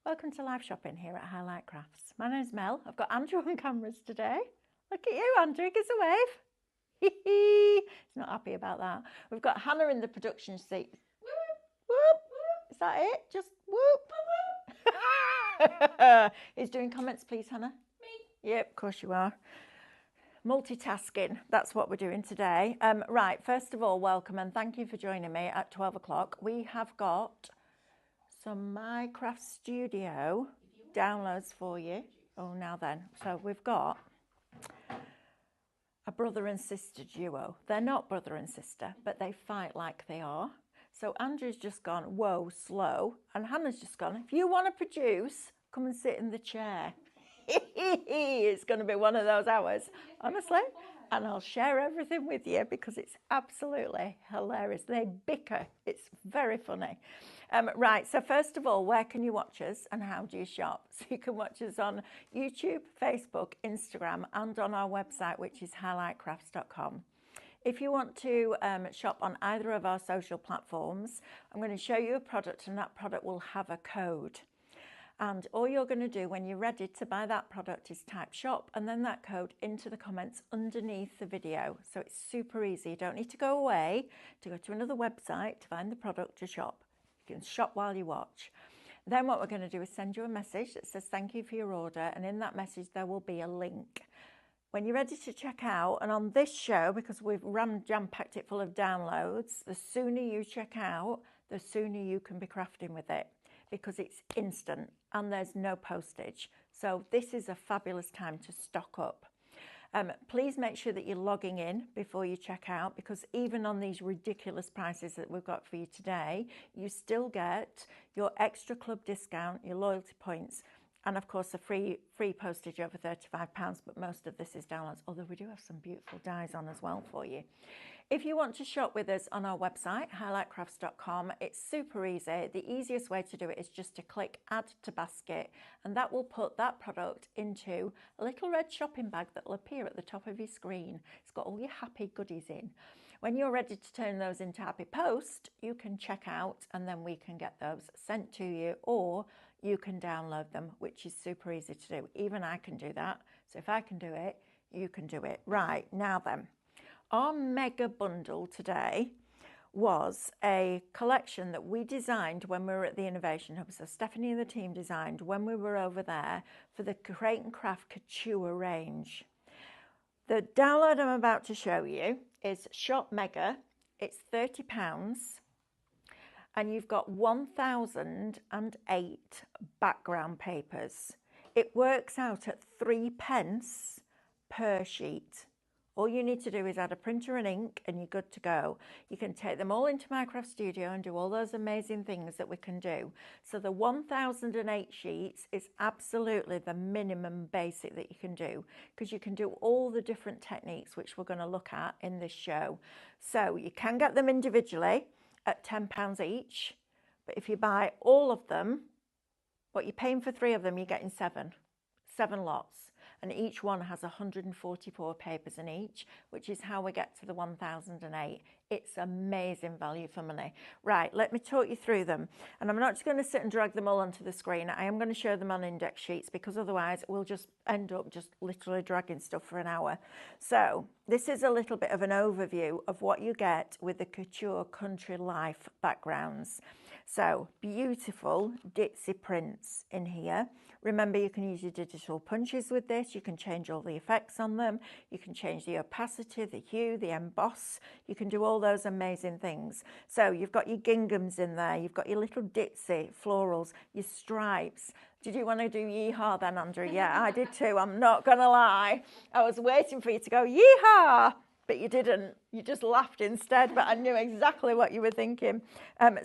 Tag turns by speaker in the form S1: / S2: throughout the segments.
S1: Welcome to live shopping here at Highlight Crafts. My name's Mel. I've got Andrew on cameras today. Look at you, Andrew. Give us a wave. He's not happy about that. We've got Hannah in the production seat. Whoop. Is that it? Just whoop. He's doing comments, please, Hannah. Me. Yep, of course you are. Multitasking, that's what we're doing today. Right, first of all, welcome and thank you for joining me at 12 o'clock. We have got some Minecraft Studio downloads for you. Oh, now then. So we've got a brother and sister duo. They're not brother and sister, but they fight like they are. So Andrew's just gone, whoa, slow. And Hannah's just gone, if you want to produce, come and sit in the chair. It's going to be one of those hours, honestly. And I'll share everything with you because it's absolutely hilarious. They bicker. It's very funny. Right, so first of all, where can you watch us and how do you shop? So you can watch us on YouTube, Facebook, Instagram, and on our website, which is highlightcrafts.com. If you want to shop on either of our social platforms, I'm going to show you a product and that product will have a code. And all you're going to do when you're ready to buy that product is type shop and then that code into the comments underneath the video. So it's super easy. You don't need to go away to go to another website to find the product to shop. You can shop while you watch. Then what we're going to do is send you a message that says thank you for your order, and in that message there will be a link. When you're ready to check out, and on this show, because we've jam-packed it full of downloads, the sooner you check out, the sooner you can be crafting with it, because it's instant and there's no postage. So this is a fabulous time to stock up. Please make sure that you're logging in before you check out, because even on these ridiculous prices that we've got for you today, you still get your extra club discount, your loyalty points, and of course a free postage over £35, but most of this is downloads, although we do have some beautiful dies on as well for you. If you want to shop with us on our website, highlightcrafts.com, it's super easy. The easiest way to do it is just to click add to basket, and that will put that product into a little red shopping bag that will appear at the top of your screen. It's got all your happy goodies in. When you're ready to turn those into happy post, you can check out and then we can get those sent to you, or you can download them, which is super easy to do. Even I can do that. So if I can do it, you can do it. Right, now then. Our mega bundle today was a collection that we designed when we were at the Innovation Hub. So Stephanie and the team designed when we were over there for the Create and Craft Couture range. The download I'm about to show you is Shop Mega. It's £30 and you've got 1008 background papers. It works out at 3p per sheet. All you need to do is add a printer and ink and you're good to go. You can take them all into Minecraft Studio and do all those amazing things that we can do. So the 1008 sheets is absolutely the minimum basic that you can do, because you can do all the different techniques which we're going to look at in this show. So you can get them individually at £10 each, but if you buy all of them, what you're paying for 3 of them, you're getting 7 lots. And each one has 144 papers in each, which is how we get to the 1008. It's amazing value for money. Right, let me talk you through them. And I'm not just going to sit and drag them all onto the screen. I am going to show them on index sheets, because otherwise we'll just end up just literally dragging stuff for an hour. So this is a little bit of an overview of what you get with the Couture Country Life backgrounds. So beautiful ditzy prints in here. Remember, you can use your digital punches with this. You can change all the effects on them. You can change the opacity, the hue, the emboss. You can do all those amazing things. So you've got your ginghams in there. You've got your little ditzy florals, your stripes. Did you want to do yeehaw then, Andrew? Yeah, I did too. I'm not going to lie. I was waiting for you to go yeehaw, but you didn't. You just laughed instead, but I knew exactly what you were thinking.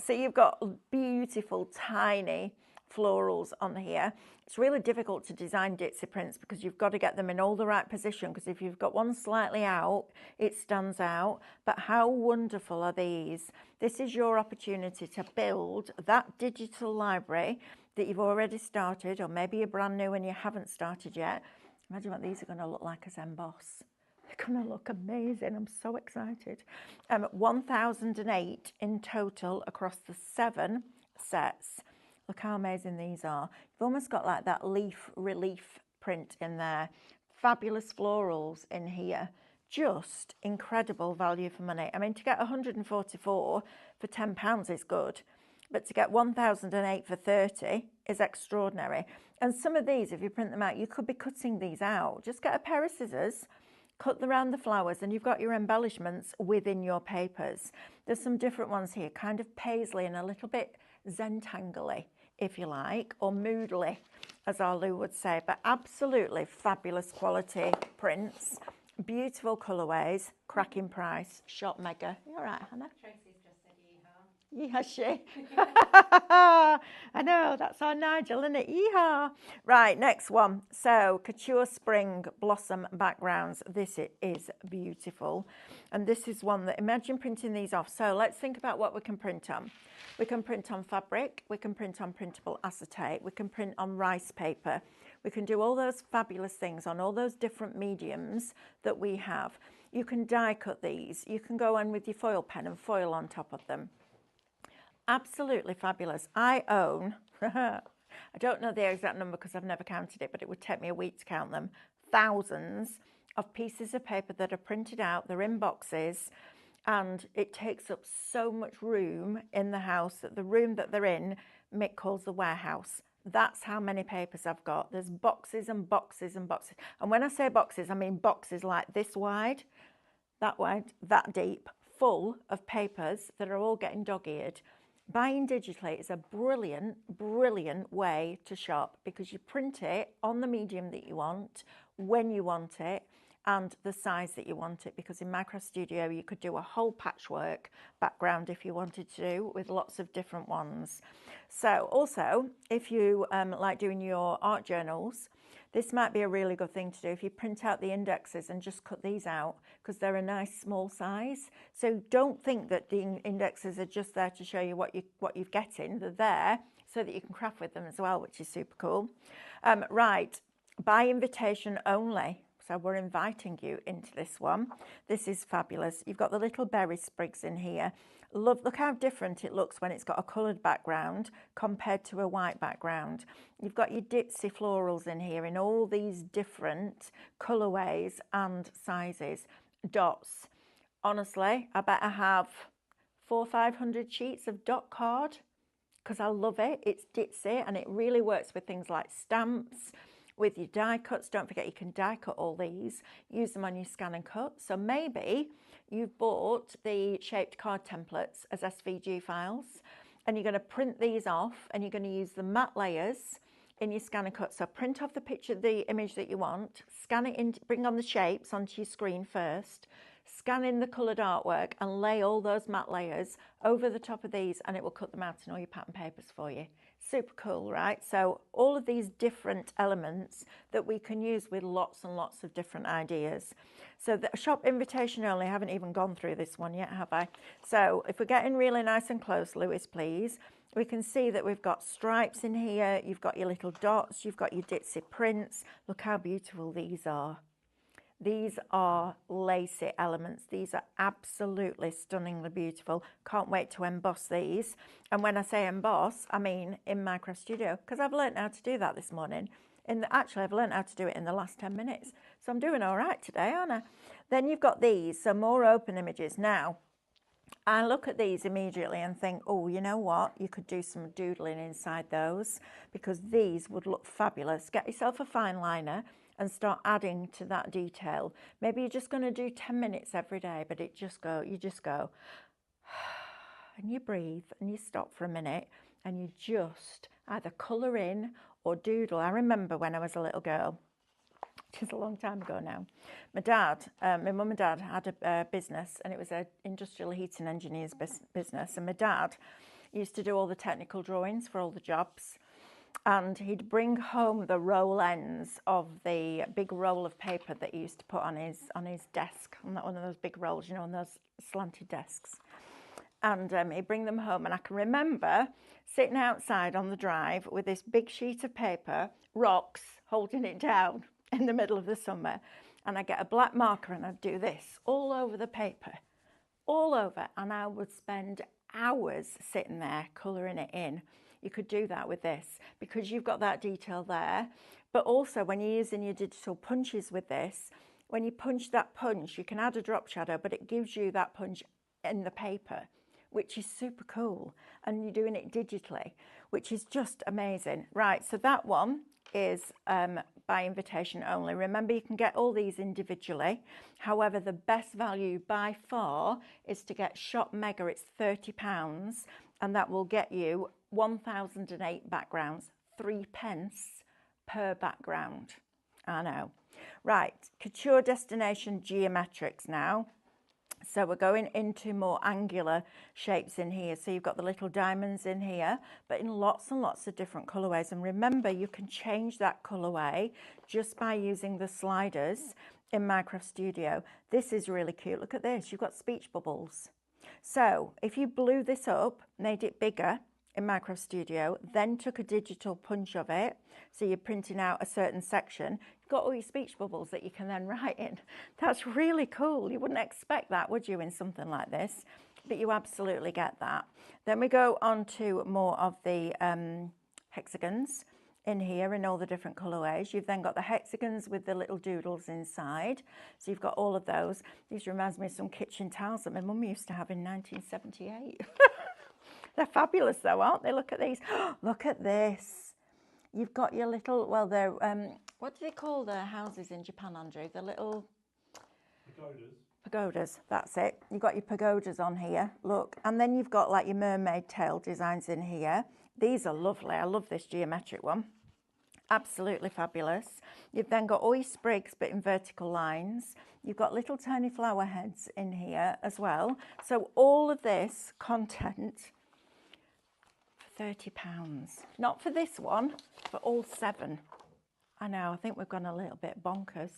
S1: So you've got beautiful, tiny florals on here. It's really difficult to design ditzy prints because you've got to get them in all the right position, because if you've got one slightly out, it stands out. But how wonderful are these? This is your opportunity to build that digital library that you've already started, or maybe you're brand new and you haven't started yet. Imagine what these are going to look like as emboss. They're going to look amazing. I'm so excited. 1008 in total across the 7 sets. Look how amazing these are. You've almost got like that leaf relief print in there. Fabulous florals in here. Just incredible value for money. I mean, to get 144 for £10 is good, but to get 1008 for 30 is extraordinary. And some of these, if you print them out, you could be cutting these out. Just get a pair of scissors, cut around the flowers, and you've got your embellishments within your papers. There's some different ones here, kind of paisley and a little bit Zentangle-y, if you like, or moodily, as our Lou would say, but absolutely fabulous quality prints, beautiful colourways, cracking price, shop mega. You all right, Hannah?
S2: Tracy's just said yeehaw.
S1: Yeehaw, she. I know, that's our Nigel, isn't it? Yeehaw. Right, next one. So, Couture Spring Blossom Backgrounds. This is beautiful. And this is one that, imagine printing these off. So, let's think about what we can print on. We can print on fabric, we can print on printable acetate, we can print on rice paper. We can do all those fabulous things on all those different mediums that we have. You can die cut these. You can go in with your foil pen and foil on top of them. Absolutely fabulous. I own, I don't know the exact number because I've never counted it, but it would take me a week to count them, thousands of pieces of paper that are printed out. They're in boxes. And it takes up so much room in the house that the room that they're in, Mick calls the warehouse. That's how many papers I've got. There's boxes and boxes and boxes. And when I say boxes, I mean boxes like this wide, that deep, full of papers that are all getting dog-eared. Buying digitally is a brilliant, brilliant way to shop because you print it on the medium that you want, when you want it, and the size that you want it, because in Micro Studio you could do a whole patchwork background if you wanted to, with lots of different ones. So also, if you like doing your art journals, this might be a really good thing to do if you print out the indexes and just cut these out, because they're a nice small size. So don't think that the indexes are just there to show you what you're getting. They're there so that you can craft with them as well, which is super cool. Right, by invitation only. So we're inviting you into this one. This is fabulous. You've got the little berry sprigs in here. Look how different it looks when it's got a coloured background compared to a white background. You've got your ditzy florals in here in all these different colourways and sizes. Dots. Honestly, I bet I have 400 or 500 sheets of dot card because I love it. It's ditzy and it really works with things like stamps, with your die cuts. Don't forget you can die cut all these, use them on your scan and cut. So maybe you've bought the shaped card templates as SVG files and you're going to print these off and you're going to use the matte layers in your scan and cut. So print off the picture, the image that you want, scan it in, bring on the shapes onto your screen first, scan in the coloured artwork and lay all those matte layers over the top of these and it will cut them out in all your pattern papers for you. Super cool, right? So all of these different elements that we can use with lots and lots of different ideas. So the shop invitation only, I haven't even gone through this one yet, have I? So if we're getting really nice and close, Lewis, please, we can see that we've got stripes in here. You've got your little dots. You've got your ditzy prints. Look how beautiful these are. These are lacy elements. These are absolutely stunningly beautiful. Can't wait to emboss these. And when I say emboss, I mean in Micro Studio, because I've learned how to do that this morning. Actually, I've learned how to do it in the last 10 minutes. So I'm doing all right today, aren't I? Then you've got these, so more open images. Now, I look at these immediately and think, oh, you know what? You could do some doodling inside those because these would look fabulous. Get yourself a fine liner and start adding to that detail. Maybe you're just going to do 10 minutes every day, but you just go, and you breathe and you stop for a minute and you just either colour in or doodle. I remember when I was a little girl, which is a long time ago now, my mum and dad had a business and it was an industrial heating engineer's business, and my dad used to do all the technical drawings for all the jobs. And he'd bring home the roll ends of the big roll of paper that he used to put on his desk, on that one of those big rolls, you know, on those slanted desks. And he'd bring them home, and I can remember sitting outside on the drive with this big sheet of paper, rocks, holding it down in the middle of the summer, and I'd get a black marker and I'd do this all over the paper, all over, and I would spend hours sitting there colouring it in. You could do that with this because you've got that detail there. But also when you're using your digital punches with this, when you punch that punch, you can add a drop shadow, but it gives you that punch in the paper, which is super cool. And you're doing it digitally, which is just amazing. Right, so that one is by invitation only. Remember, you can get all these individually. However, the best value by far is to get Shop Mega. It's £30, and that will get you 1008 backgrounds, 3p per background. I know. Right, Couture Destination Geometrics now. So we're going into more angular shapes in here. So you've got the little diamonds in here, but in lots and lots of different colorways. And remember, you can change that colorway just by using the sliders in Minecraft Studio. This is really cute. Look at this. You've got speech bubbles. So if you blew this up, made it bigger in Minecraft Studio, then took a digital punch of it, so you're printing out a certain section, you've got all your speech bubbles that you can then write in. That's really cool. You wouldn't expect that, would you, in something like this? But you absolutely get that. Then we go on to more of the hexagons in here in all the different colorways. You've then got the hexagons with the little doodles inside. So you've got all of those. These reminds me of some kitchen tiles that my mum used to have in 1978. They're fabulous though, aren't they? Look at these. Look at this. You've got your little, well, they're, what do they call the houses in Japan, Andrew? The little...
S2: Pagodas.
S1: Pagodas, that's it. You've got your pagodas on here, look. And then you've got like your mermaid tail designs in here. These are lovely. I love this geometric one. Absolutely fabulous. You've then got all your sprigs, but in vertical lines. You've got little tiny flower heads in here as well. So all of this content... £30. Not for this one, for all 7. I know, I think we've gone a little bit bonkers.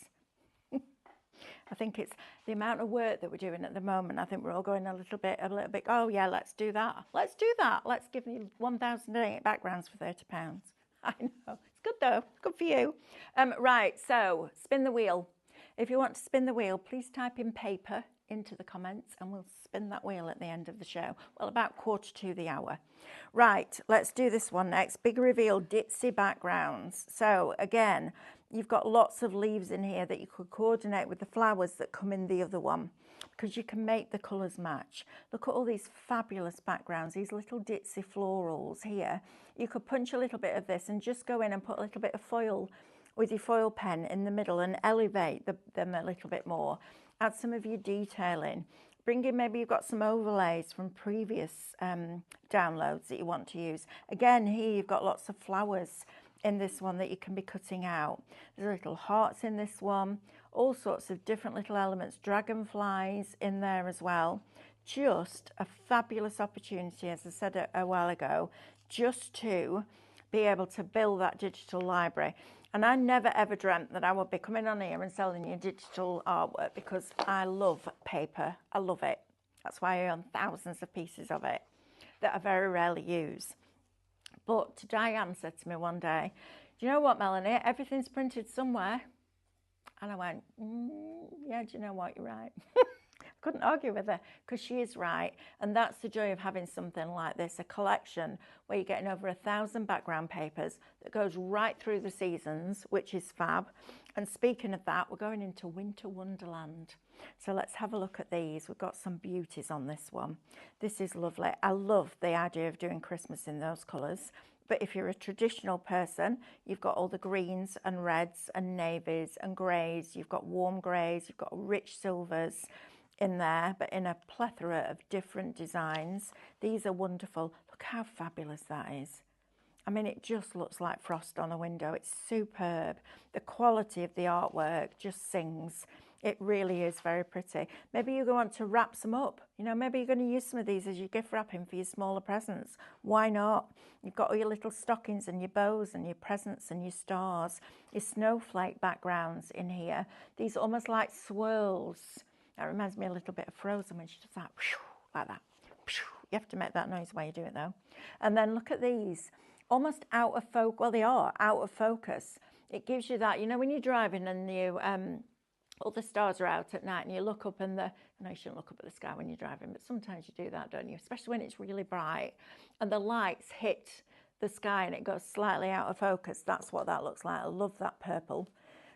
S1: I think it's the amount of work that we're doing at the moment. I think we're all going a little bit, oh yeah, let's do that. Let's do that. Let's give you 1008 backgrounds for £30. I know, it's good though, good for you. Right, so spin the wheel. If you want to spin the wheel, please type in paper into the comments and we'll spin that wheel at the end of the show. Well, about 1/4 to the hour. Right, let's do this one next. Big reveal, ditzy backgrounds. So again, you've got lots of leaves in here that you could coordinate with the flowers that come in the other one, because you can make the colours match. Look at all these fabulous backgrounds, these little ditzy florals here. You could punch a little bit of this and just go in and put a little bit of foil with your foil pen in the middle and elevate them a little bit more. Add some of your detailing. Bring in, maybe you've got some overlays from previous downloads that you want to use. Again, here you've got lots of flowers in this one that you can be cutting out. There's little hearts in this one, all sorts of different little elements, dragonflies in there as well. Just a fabulous opportunity, as I said a while ago, just to be able to build that digital library. And I never ever dreamt that I would be coming on here and selling you digital artwork, because I love paper. I love it. That's why I own thousands of pieces of it that I very rarely use. But Diane said to me one day, do you know what, Melanie? Everything's printed somewhere. And I went, yeah, do you know what? You're right. Couldn't argue with her, because she is right. And that's the joy of having something like this, a collection where you're getting over 1,000 background papers that goes right through the seasons, which is fab. And speaking of that, we're going into Winter Wonderland. So let's have a look at these. We've got some beauties on this one. This is lovely. I love the idea of doing Christmas in those colours. But if you're a traditional person, you've got all the greens and reds and navies and greys. You've got warm greys, you've got rich silvers in there, but in a plethora of different designs. These are wonderful. Look how fabulous that is. I mean, it just looks like frost on a window. It's superb. The quality of the artwork just sings. It really is very pretty. Maybe you're going to wrap some up. You know, maybe you're going to use some of these as your gift wrapping for your smaller presents. Why not? You've got all your little stockings and your bows and your presents and your stars, your snowflake backgrounds in here. These almost like swirls. That reminds me a little bit of Frozen when she does that, like that. You have to make that noise while you do it though. And then look at these, almost out of focus. Well, they are out of focus. It gives you that, you know, when you're driving and you, all the stars are out at night and you look up and I know you shouldn't look up at the sky when you're driving, but sometimes you do that, don't you? Especially when it's really bright and the lights hit the sky and it goes slightly out of focus. That's what that looks like. I love that purple.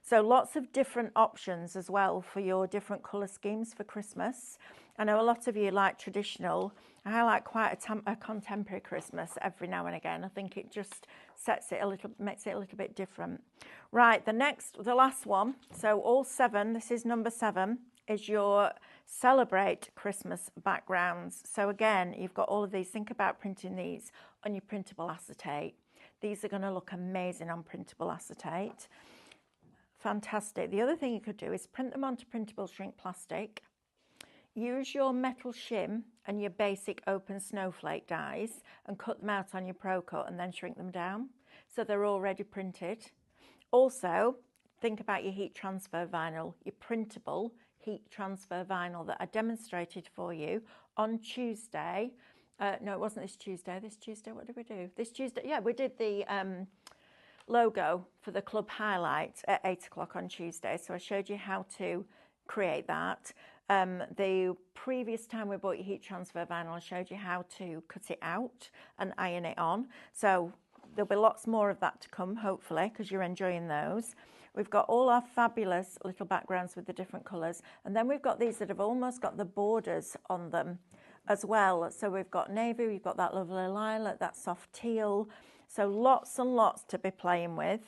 S1: So lots of different options as well for your different colour schemes for Christmas. I know a lot of you like traditional. I like quite a contemporary Christmas every now and again. I think it just makes it a little bit different. Right, the last one. So all 7, this is number 7, is your Celebrate Christmas backgrounds. So again, you've got all of these. Think about printing these on your printable acetate. These are going to look amazing on printable acetate. Fantastic. The other thing you could do is print them onto printable shrink plastic. Use your metal shim and your basic open snowflake dies and cut them out on your Pro Cut and then shrink them down so they're already printed. Also, think about your heat transfer vinyl, your printable heat transfer vinyl that I demonstrated for you on Tuesday. No, it wasn't this Tuesday. This Tuesday, what did we do? This Tuesday, yeah, we did the logo for the club highlight at 8 o'clock on Tuesday. So I showed you how to create that. The previous time we bought your heat transfer vinyl, I showed you how to cut it out and iron it on. So there'll be lots more of that to come, hopefully, because you're enjoying those. We've got all our fabulous little backgrounds with the different colours. And then we've got these that have almost got the borders on them as well. So we've got navy, we've got that lovely lilac, that soft teal. So lots and lots to be playing with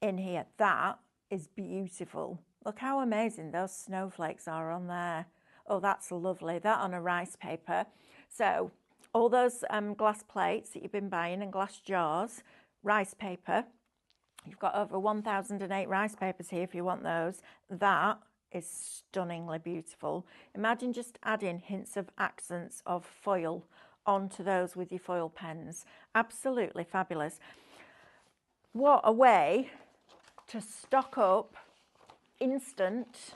S1: in here. That is beautiful. Look how amazing those snowflakes are on there. Oh, that's lovely. That on a rice paper. So all those glass plates that you've been buying and glass jars, rice paper. You've got over 1008 rice papers here if you want those. That is stunningly beautiful. Imagine just adding hints of accents of foil onto those with your foil pens. Absolutely fabulous. What a way to stock up instant,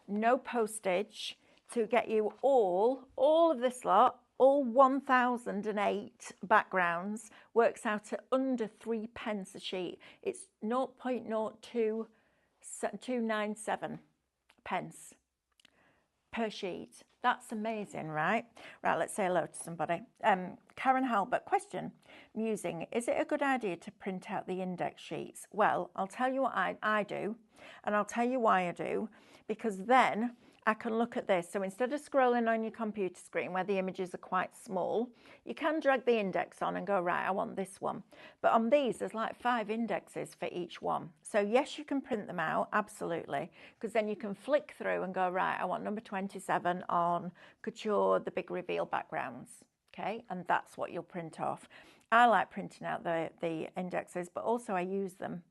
S1: no postage, to get you all of this lot, all 1008 backgrounds, works out at under 3 pence a sheet. It's 0.0297 pence per sheet. That's amazing, right? Right, let's say hello to somebody. Karen Halbert, question. Musing, is it a good idea to print out the index sheets? Well, I'll tell you what I do, and I'll tell you why I do, because then I can look at this. So instead of scrolling on your computer screen where the images are quite small, you can drag the index on and go, right, I want this one. But on these, there's like 5 indexes for each one. So yes, you can print them out, absolutely, because then you can flick through and go, right, I want number 27 on Couture, the big reveal backgrounds, okay? And that's what you'll print off. I like printing out the indexes, but also I use them.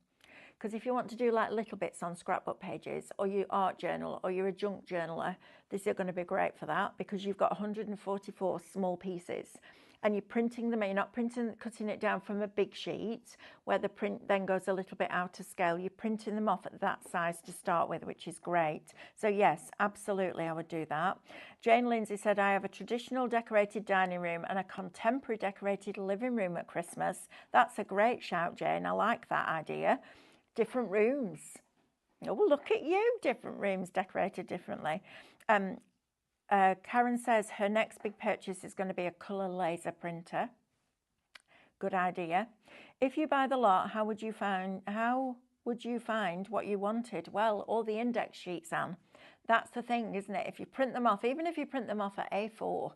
S1: Because if you want to do like little bits on scrapbook pages or your art journal or you're a junk journaler, this is going to be great for that because you've got 144 small pieces and you're printing them. You're not cutting it down from a big sheet where the print then goes a little bit out of scale. You're printing them off at that size to start with, which is great. So yes, absolutely, I would do that. Jane Lindsay said, I have a traditional decorated dining room and a contemporary decorated living room at Christmas. That's a great shout, Jane. I like that idea. Different rooms. Oh, look at you. Different rooms decorated differently. Karen says her next big purchase is going to be a colour laser printer. Good idea. If you buy the lot, how would you find what you wanted? Well, all the index sheets, Anne. That's the thing, isn't it? If you print them off, even if you print them off at A4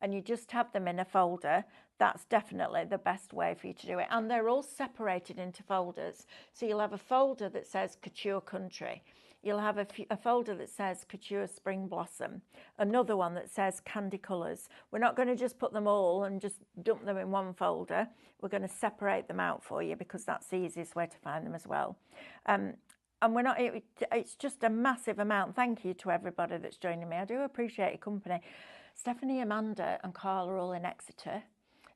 S1: and you just have them in a folder, that's definitely the best way for you to do it. And they're all separated into folders. So you'll have a folder that says Couture Country. You'll have a folder that says Couture Spring Blossom. Another one that says Candy Colours. We're not going to just put them all and just dump them in one folder. We're going to separate them out for you because that's the easiest way to find them as well. And we're not, it's just a massive amount. Thank you to everybody that's joining me. I do appreciate your company. Stephanie, Amanda and Carl are all in Exeter.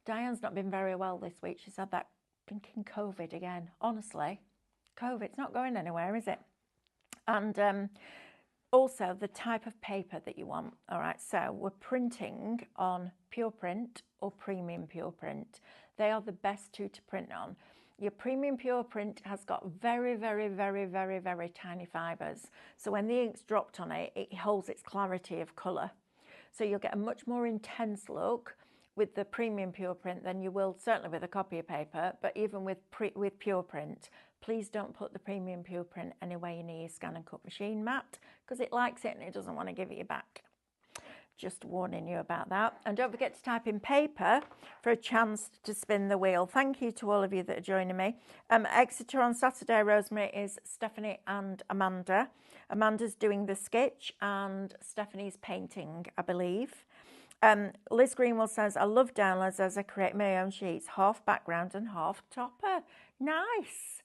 S1: Diane's not been very well this week. She's had that thinking COVID again. Honestly, COVID's not going anywhere, is it? And also the type of paper that you want. All right, so we're printing on Pure Print or Premium Pure Print. They are the best two to print on. Your Premium Pure Print has got very, very, very, very, very tiny fibres. So when the ink's dropped on it, it holds its clarity of colour. So you'll get a much more intense look with the premium pure print than you will certainly with a copy of paper, but even with pure print, please don't put the premium pure print anywhere near your scan and cut machine mat, because it likes it and it doesn't want to give it you back. Just warning you about that. And don't forget to type in paper for a chance to spin the wheel. Thank you to all of you that are joining me. Exeter on Saturday, Rosemary, is Stephanie and Amanda. Amanda's doing the sketch and Stephanie's painting, I believe. Liz Greenwell says, I love downloads as I create my own sheets, half background and half topper. Nice.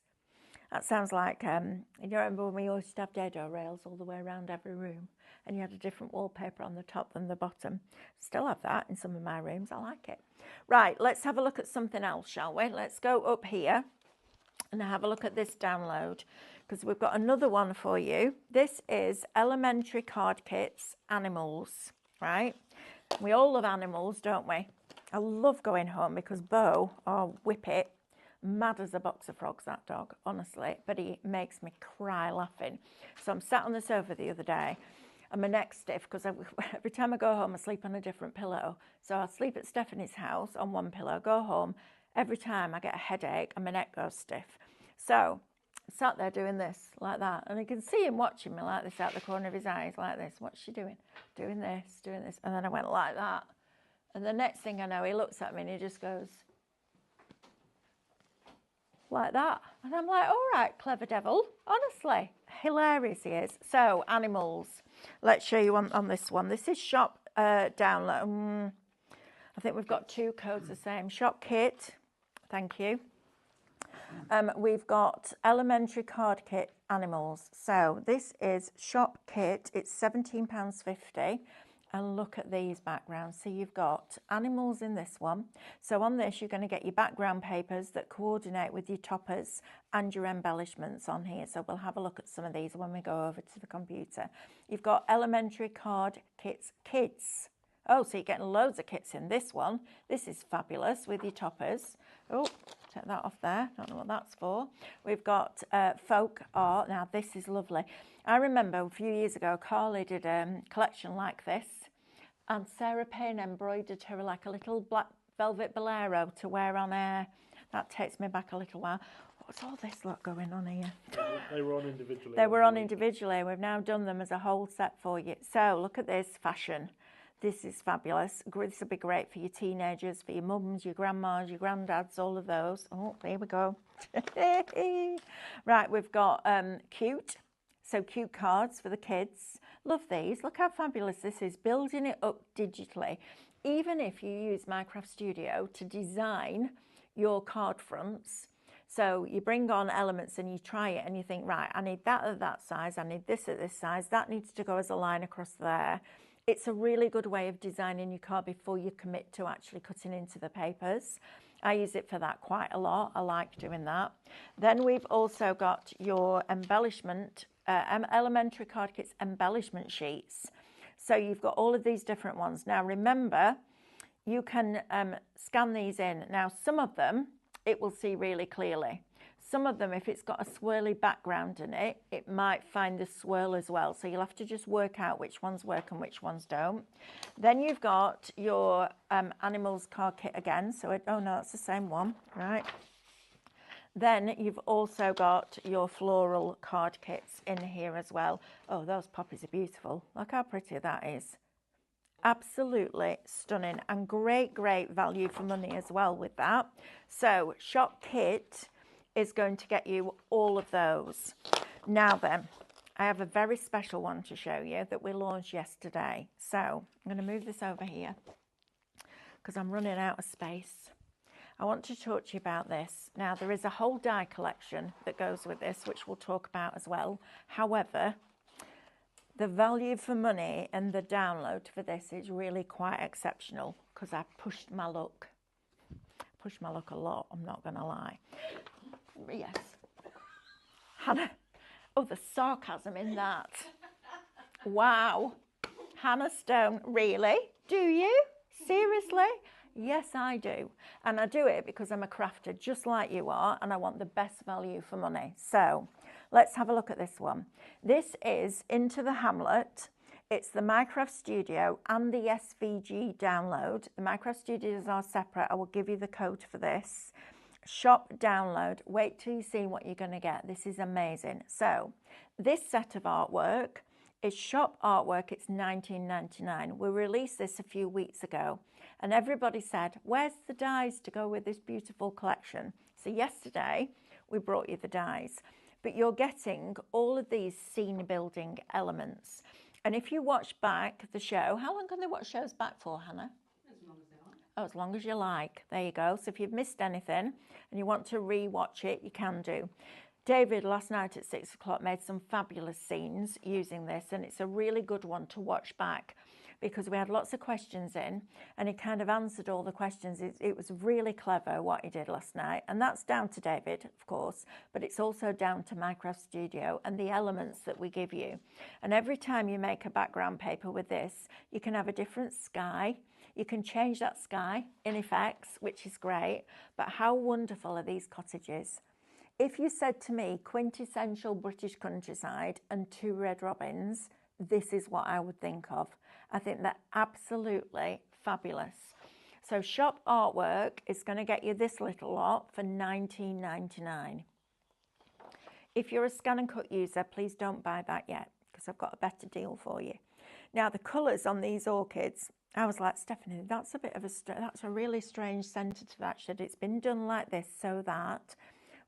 S1: That sounds like, you remember when we used to have dado rails all the way around every room and you had a different wallpaper on the top than the bottom. Still have that in some of my rooms. I like it. Right, let's have a look at something else, shall we? Let's go up here and have a look at this download because we've got another one for you. This is Elementary Card Kits Animals, right? We all love animals, don't we? I love going home because Bo, or Whippet, mad as a box of frogs, that dog, honestly, but he makes me cry laughing. So I'm sat on the sofa the other day and my neck's stiff because every time I go home I sleep on a different pillow. So I sleep at Stephanie's house on one pillow, go home, every time I get a headache and my neck goes stiff. So I sat there doing this like that, and you can see him watching me like this out the corner of his eyes, like this. What's she doing? Doing this, and then I went like that, and the next thing I know he looks at me and he just goes like that. And I'm like, all right, clever devil. Honestly, hilarious he is. So, animals. Let's show you on this one. This is shop download. I think we've got two codes the same. Shop kit. Thank you. We've got elementary card kit animals. So, this is shop kit. It's £17.50. And look at these backgrounds. So you've got animals in this one. So on this, you're going to get your background papers that coordinate with your toppers and your embellishments on here. So we'll have a look at some of these when we go over to the computer. You've got elementary card kits kids. Oh, so you're getting loads of kits in this one. This is fabulous with your toppers. Oh, take that off there. Don't know what that's for. We've got folk art. Now, this is lovely. I remember a few years ago, Carly did a collection like this, and Sarah Payne embroidered her like a little black velvet bolero to wear on air. That takes me back a little while. What's all this lot going on here?
S2: They were on individually.
S1: They were on individually. We've now done them as a whole set for you. So look at this fashion. This is fabulous. This will be great for your teenagers, for your mums, your grandmas, your granddads, all of those. Oh, there we go. Right, we've got cute. So cute cards for the kids. Love these. Look how fabulous this is. Building it up digitally. Even if you use Minecraft Studio to design your card fronts. So you bring on elements and you try it and you think, right, I need that at that size. I need this at this size. That needs to go as a line across there. It's a really good way of designing your card before you commit to actually cutting into the papers. I use it for that quite a lot. I like doing that. Then we've also got your embellishment, elementary card kits embellishment sheets. So you've got all of these different ones. Now remember, you can scan these in. Now some of them, it will see really clearly. Some of them, if it's got a swirly background in it, it might find the swirl as well. So you'll have to just work out which ones work and which ones don't. Then you've got your animals card kit again. So, oh no, that's the same one, right? Then you've also got your floral card kits in here as well. Oh, those poppies are beautiful. Look how pretty that is. Absolutely stunning and great value for money as well with that. So shop kit is going to get you all of those. Now then, I have a very special one to show you that we launched yesterday. So I'm going to move this over here because I'm running out of space. I want to talk to you about this. Now, there is a whole die collection that goes with this, which we'll talk about as well. However, the value for money and the download for this is really quite exceptional because I pushed my luck. Pushed my luck a lot, I'm not going to lie. Yes. Hannah. Oh, the sarcasm in that. Wow. Hannah Stone, really? Do you? Seriously? Yes, I do. And I do it because I'm a crafter just like you are, and I want the best value for money. So let's have a look at this one. This is Into the Hamlet. It's the Minecraft Studio and the SVG download. The Minecraft Studios are separate. I will give you the code for this. Shop download. Wait till you see what you're going to get. This is amazing. So this set of artwork is shop artwork. It's $19.99. We released this a few weeks ago and everybody said, where's the dies to go with this beautiful collection? So yesterday we brought you the dies, but you're getting all of these scene building elements. And if you watch back the show, how long can they watch shows back for, Hannah?
S3: As long as they like.
S1: Oh, as long as you like. There you go. So if you've missed anything and you want to re-watch it, you can do. David, last night at 6 o'clock, made some fabulous scenes using this, and it's a really good one to watch back because we had lots of questions in and he kind of answered all the questions. It was really clever what he did last night, and that's down to David, of course, but it's also down to Minecraft Studio and the elements that we give you. And every time you make a background paper with this, you can have a different sky. You can change that sky in effects, which is great, but how wonderful are these cottages? If you said to me, quintessential British countryside and 2 red robins, this is what I would think of. I think they're absolutely fabulous. So shop artwork is going to get you this little lot for $19.99. If you're a Scan and Cut user, please don't buy that yet because I've got a better deal for you. Now the colours on these orchids, I was like, Stephanie, that's a really strange centre to that shed. It's been done like this so that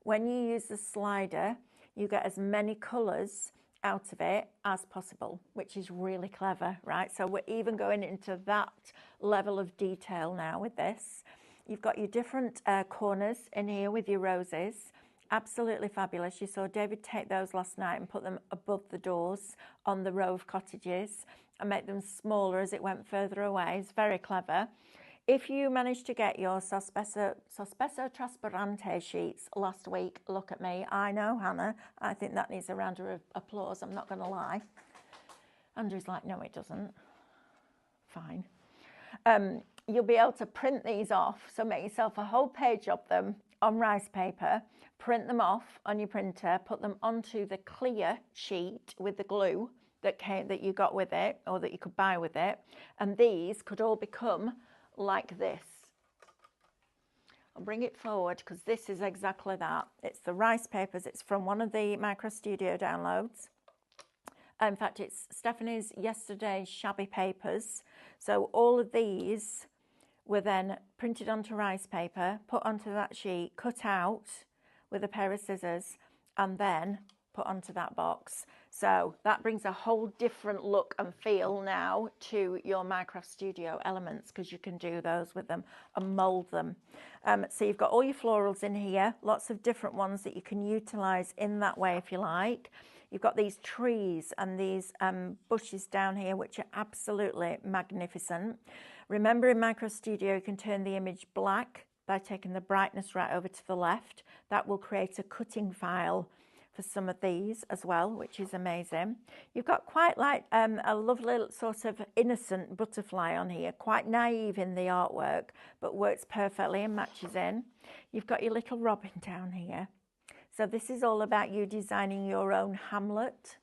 S1: when you use the slider, you get as many colours out of it as possible, which is really clever, right? So we're even going into that level of detail now with this. You've got your different corners in here with your roses. Absolutely fabulous. You saw David take those last night and put them above the doors on the row of cottages and make them smaller as it went further away. It's very clever. If you managed to get your Sospeso Trasparente sheets last week, look at me. I know, Hannah. I think that needs a round of applause. I'm not going to lie. Andrew's like, no, it doesn't. Fine. You'll be able to print these off. So make yourself a whole page of them on rice paper, print them off on your printer, put them onto the clear sheet with the glue that you got with it or that you could buy with it. And these could all become like this. I'll bring it forward because this is exactly that. It's the rice papers. It's from one of the Minecraft Studio downloads. In fact, it's Stephanie's yesterday's shabby papers. So all of these were then printed onto rice paper, put onto that sheet, cut out with a pair of scissors, and then put onto that box. So that brings a whole different look and feel now to your Minecraft Studio elements because you can do those with them and mould them. So you've got all your florals in here, lots of different ones that you can utilise in that way if you like. You've got these trees and these bushes down here which are absolutely magnificent. Remember in Minecraft Studio you can turn the image black by taking the brightness right over to the left. That will create a cutting file for some of these as well, which is amazing. You've got quite like a lovely sort of innocent butterfly on here, quite naive in the artwork, but works perfectly and matches in. You've got your little robin down here. So this is all about you designing your own Hamlet,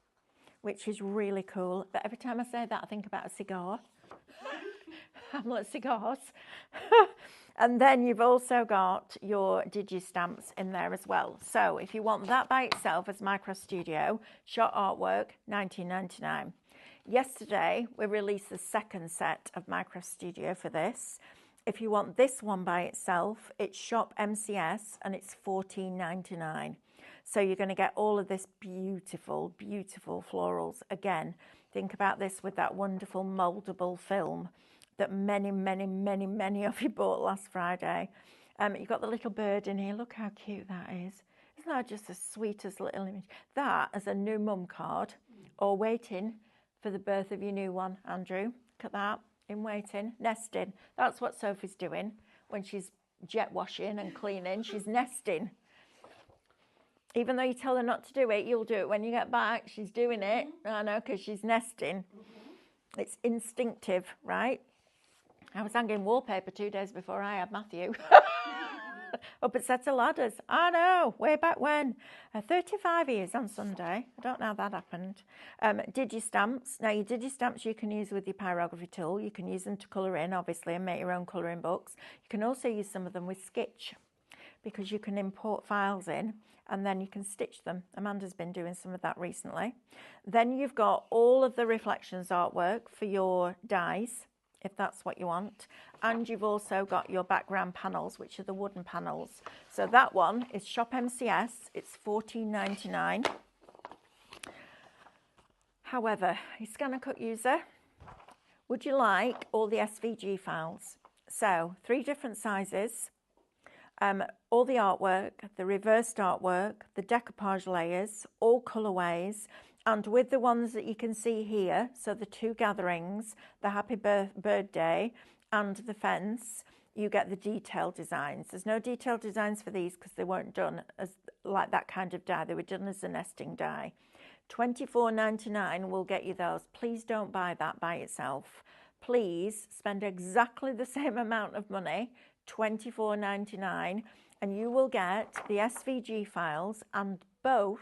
S1: which is really cool. But every time I say that, I think about a cigar. Hamlet cigars. And then you've also got your digi-stamps in there as well. So if you want that by itself as Minecraft Studio, shot artwork, $19.99. Yesterday, we released the second set of Minecraft Studio for this. If you want this one by itself, it's Shop MCS and it's $14.99. So you're going to get all of this beautiful, beautiful florals. Again, think about this with that wonderful mouldable film that many, many, many, many of you bought last Friday. You've got the little bird in here. Look how cute that is. Isn't that just the sweetest little image? That as a new mum card or waiting for the birth of your new one, Andrew. Look at that, in waiting, nesting. That's what Sophie's doing when she's jet washing and cleaning. She's nesting. Even though you tell her not to do it, you'll do it when you get back. She's doing it, I know, because she's nesting. It's instinctive, right? I was hanging wallpaper 2 days before I had Matthew. Up a set of ladders. I know, way back when. 35 years on Sunday. I don't know how that happened. Digistamps. Now, your digistamps you can use with your pyrography tool. You can use them to colour in, obviously, and make your own colouring books. You can also use some of them with Skitch, because you can import files in and then you can stitch them. Amanda's been doing some of that recently. Then you've got all of the reflections artwork for your dies, if that's what you want. And you've also got your background panels, which are the wooden panels. So that one is Shop MCS. It's $14.99. However, a Scan & Cut user, would you like all the SVG files? So 3 different sizes. All the artwork, the reversed artwork, the decoupage layers, all colourways, and with the ones that you can see here, so the 2 gatherings, the happy birthday and the fence, you get the detailed designs. There's no detailed designs for these because they weren't done as like that kind of die. They were done as a nesting die. $24.99 will get you those. Please don't buy that by itself. Please spend exactly the same amount of money, $24.99, and you will get the SVG files and both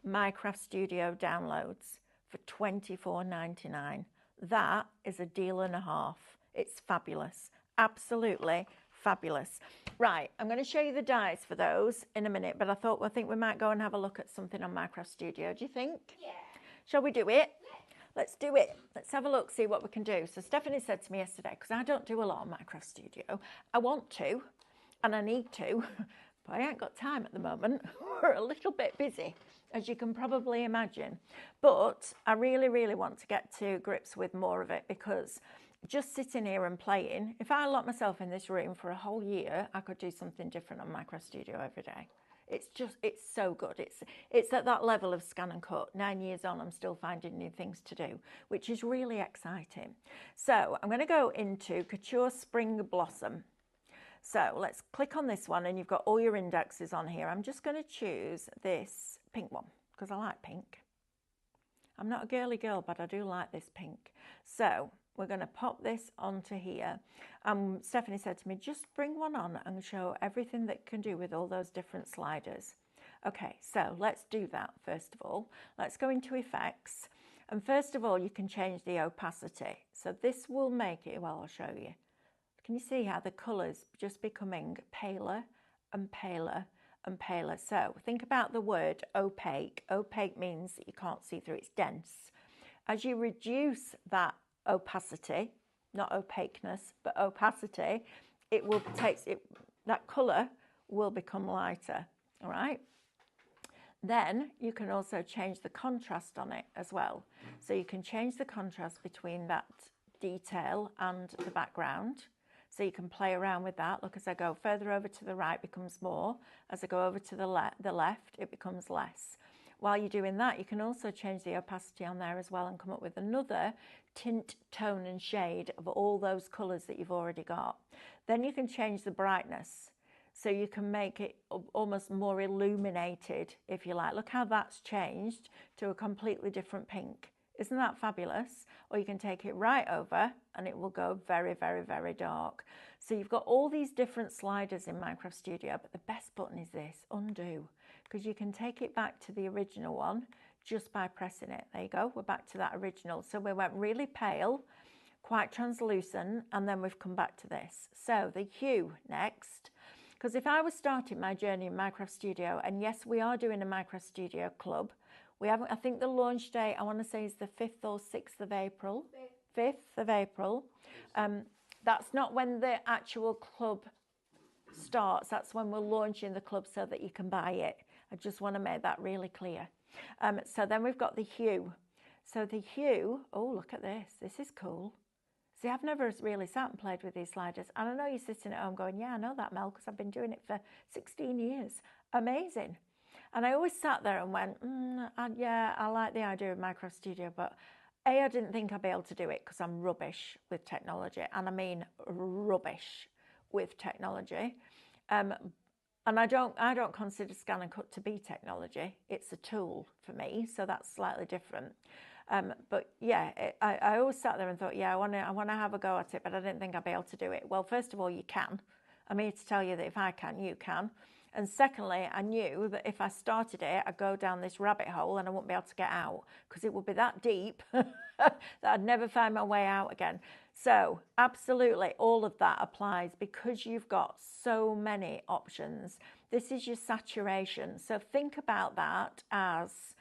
S1: Minecraft Studio downloads for $24.99. That is a deal and a half. It's fabulous, absolutely fabulous. Right, I'm going to show you the dies for those in a minute, but I think we might go and have a look at something on Minecraft Studio. Do you think? Yeah. Shall we do it? Let's do it. Let's have a look, see what we can do. So Stephanie said to me yesterday, because I don't do a lot on Minecraft Studio, I want to, and I need to, but I ain't got time at the moment. We're a little bit busy, as you can probably imagine. But I really, really want to get to grips with more of it, because just sitting here and playing, if I lock myself in this room for a whole year, I could do something different on Minecraft Studio every day. It's so good. It's at that level of Scan & Cut. 9 years on, I'm still finding new things to do, which is really exciting. So I'm going to go into Couture Spring Blossom. So let's click on this one, and you've got all your indexes on here. I'm just going to choose this pink one because I like pink. I'm not a girly girl, but I do like this pink. So we're going to pop this onto here. Stephanie said to me, just bring one on and show everything that you can do with all those different sliders. Okay, so let's do that first of all. Let's go into effects. And first of all, you can change the opacity. So this will make it, well, I'll show you. Can you see how the colours just becoming paler and paler and paler? So think about the word opaque. Opaque means that you can't see through, it's dense. As you reduce that opacity, not opaqueness, but opacity, it will that colour will become lighter, all right? Then you can also change the contrast on it as well. So you can change the contrast between that detail and the background. So you can play around with that. Look, as I go further over to the right, it becomes more. As I go over to the left, it becomes less. While you're doing that, you can also change the opacity on there as well and come up with another tint, tone and shade of all those colours that you've already got. Then you can change the brightness. So you can make it almost more illuminated, if you like. Look how that's changed to a completely different pink. Isn't that fabulous? Or you can take it right over and it will go very, very, very dark. So you've got all these different sliders in Minecraft Studio, but the best button is this, undo, because you can take it back to the original one just by pressing it. There you go, we're back to that original. So we went really pale, quite translucent, and then we've come back to this. So the hue next, because if I was starting my journey in Minecraft Studio, and yes, we are doing a Minecraft Studio club. We haven't, I think the launch date, I want to say, is the 5th or 6th of April. 5th of April. That's not when the actual club starts. That's when we're launching the club so that you can buy it. I just want to make that really clear. So then we've got the hue. So the hue, oh, look at this. This is cool. See, I've never really sat and played with these sliders. And I know you're sitting at home going, yeah, I know that, Mel, because I've been doing it for 16 years. Amazing. And I always sat there and went, yeah, I like the idea of Minecraft Studio, but I didn't think I'd be able to do it because I'm rubbish with technology. And I mean rubbish with technology. And I don't consider Scan & Cut to be technology. It's a tool for me, so that's slightly different. But yeah, I always sat there and thought, yeah, I want to have a go at it, but I didn't think I'd be able to do it. Well, first of all, you can. I'm here to tell you that if I can, you can. And secondly, I knew that if I started it, I'd go down this rabbit hole and I wouldn't be able to get out because it would be that deep that I'd never find my way out again. So absolutely all of that applies because you've got so many options. This is your saturation. So think about that as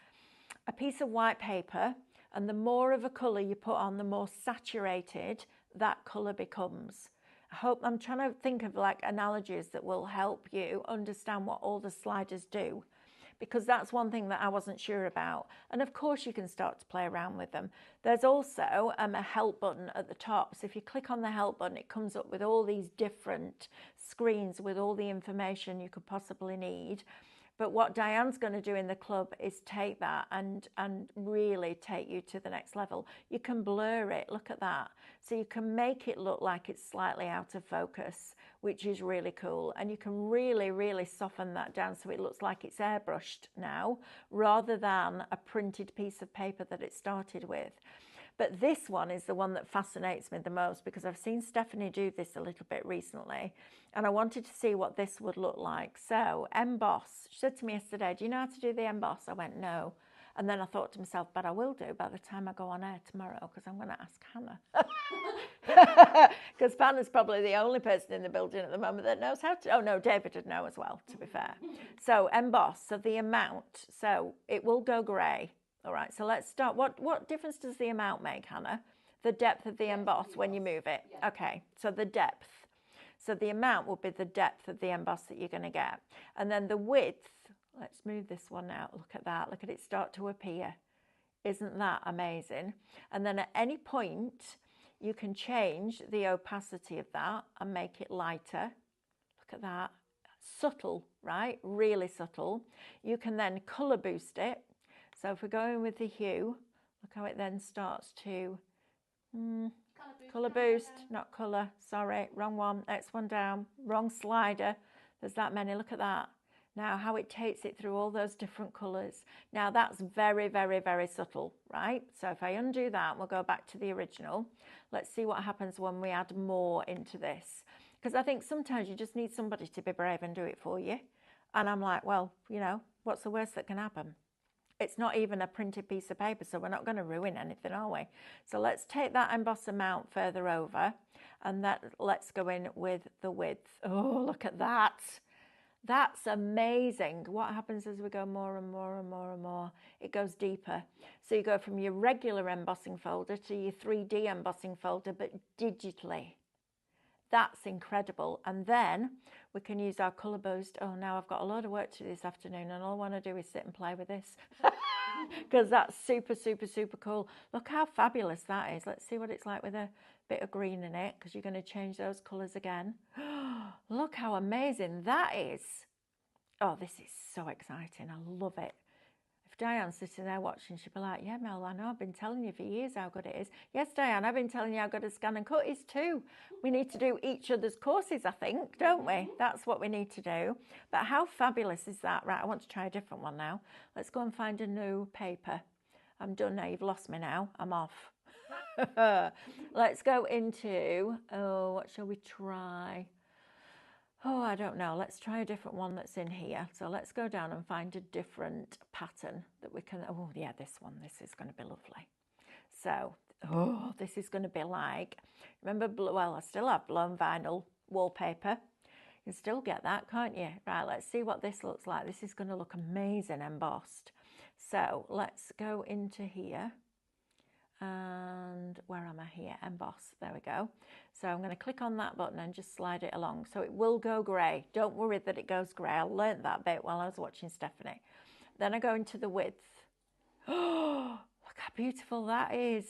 S1: a piece of white paper, and the more of a colour you put on, the more saturated that colour becomes. I'm trying to think of like analogies that will help you understand what all the sliders do, because that's one thing that I wasn't sure about. And of course you can start to play around with them. There's also a help button at the top. So if you click on the help button, it comes up with all these different screens with all the information you could possibly need. But what Diane's going to do in the club is take that and really take you to the next level. You can blur it, look at that. So you can make it look like it's slightly out of focus, which is really cool. And you can really, really soften that down so it looks like it's airbrushed now, rather than a printed piece of paper that it started with. But this one is the one that fascinates me the most because I've seen Stephanie do this a little bit recently and I wanted to see what this would look like. So emboss, she said to me yesterday, do you know how to do the emboss? I went, no. And then I thought to myself, but I will do by the time I go on air tomorrow because I'm going to ask Hannah. Because Hannah's probably the only person in the building at the moment that knows how to. Oh no, David would know as well, to be fair. So emboss, so the amount, so it will go grey. All right, so let's start. What difference does the amount make, Hannah? The depth of the emboss when you move it. Yeah. Okay, so the depth. So the amount will be the depth of the emboss that you're going to get. And then the width, let's move this one out. Look at that. Look at it start to appear. Isn't that amazing? And then at any point, you can change the opacity of that and make it lighter. Look at that. Subtle, right? Really subtle. You can then colour boost it. So if we're going with the hue, look how it then starts to colour boost, not colour, sorry, wrong one, next one down, wrong slider. There's that many, look at that. Now how it takes it through all those different colours. Now that's very, very, very subtle, right? So if I undo that, we'll go back to the original. Let's see what happens when we add more into this. Because I think sometimes you just need somebody to be brave and do it for you. And I'm like, well, you know, what's the worst that can happen? It's not even a printed piece of paper, so we're not going to ruin anything, are we? So let's take that emboss amount further over, and let's go in with the width. Oh, look at that. That's amazing. What happens as we go more and more and more and more? It goes deeper. So you go from your regular embossing folder to your 3D embossing folder, but digitally. That's incredible. And then we can use our colour boost. Oh, now I've got a lot of work to do this afternoon and all I want to do is sit and play with this because that's super, super, super cool. Look how fabulous that is. Let's see what it's like with a bit of green in it because you're going to change those colours again. Look how amazing that is. Oh, this is so exciting. I love it. If Diane's sitting there watching, she'll be like, yeah, Mel, I know I've been telling you for years how good it is. Yes, Diane, I've been telling you how good a scan and cut is too. We need to do each other's courses, I think, don't we? That's what we need to do. But how fabulous is that? Right, I want to try a different one now. Let's go and find a new paper. I'm done now. You've lost me now. I'm off. Let's go into, oh, what shall we try? Oh, I don't know. Let's try a different one that's in here. So let's go down and find a different pattern that we can, oh yeah, this one. This is going to be lovely. So, oh, this is going to be like, remember, well, I still have blown vinyl wallpaper. You can still get that, can't you? Right, let's see what this looks like. This is going to look amazing embossed. So let's go into here. And where am I here? Emboss, there we go. So I'm going to click on that button and just slide it along. So it will go grey. Don't worry that it goes grey. I learnt that bit while I was watching Stephanie. Then I go into the width. Oh, look how beautiful that is.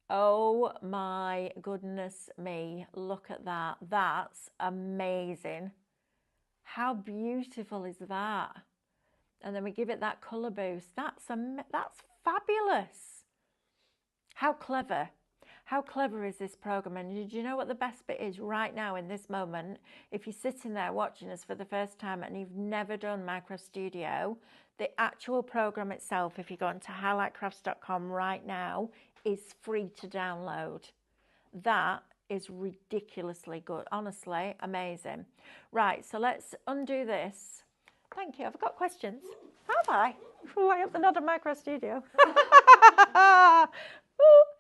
S1: Oh my goodness me. Look at that. That's amazing. How beautiful is that? And then we give it that colour boost. That's fabulous. How clever. How clever is this program? And did you know what the best bit is right now in this moment? If you're sitting there watching us for the first time and you've never done Micro Studio, the actual program itself, if you go onto highlightcrafts.com right now, is free to download. That is ridiculously good. Honestly, amazing. Right, so let's undo this. Thank you. I've got questions. Have I? Way up the Nod and Micro Studio. Ooh,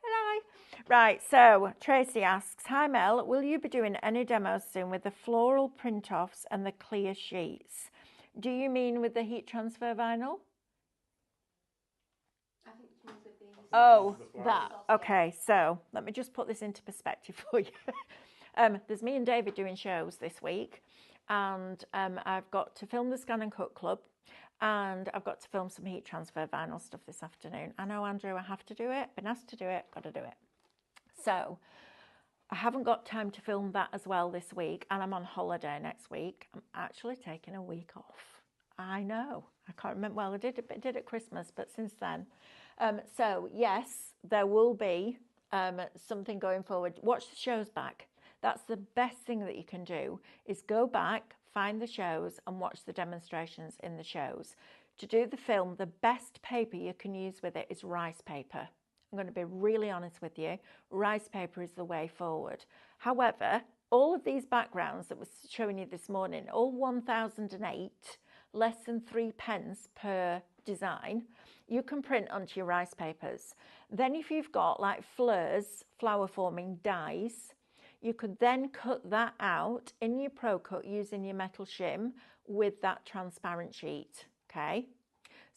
S1: hello. Right, so Tracy asks, hi Mel, will you be doing any demos soon with the floral print-offs and the clear sheets? Do you mean with the heat transfer vinyl?
S3: I think she was with the...
S1: Oh, that. Okay, so let me just put this into perspective for you. There's me and David doing shows this week, and I've got to film the Scan and Cut Club, and I've got to film some heat transfer vinyl stuff this afternoon. I know, Andrew, I have to do it. Been asked to do it, got to do it. So I haven't got time to film that as well this week, and I'm on holiday next week. I'm actually taking a week off. I know. I can't remember. Well, I did at Christmas, but since then. So yes, there will be something going forward. Watch the shows back. That's the best thing that you can do, is go back, find the shows and watch the demonstrations in the shows. To do the film, the best paper you can use with it is rice paper. I'm going to be really honest with you. Rice paper is the way forward. However, all of these backgrounds that was showing you this morning, all 1008, less than 3p per design, you can print onto your rice papers. Then if you've got like fleurs, flower forming dies, you could then cut that out in your Pro-Cut using your metal shim with that transparent sheet, okay?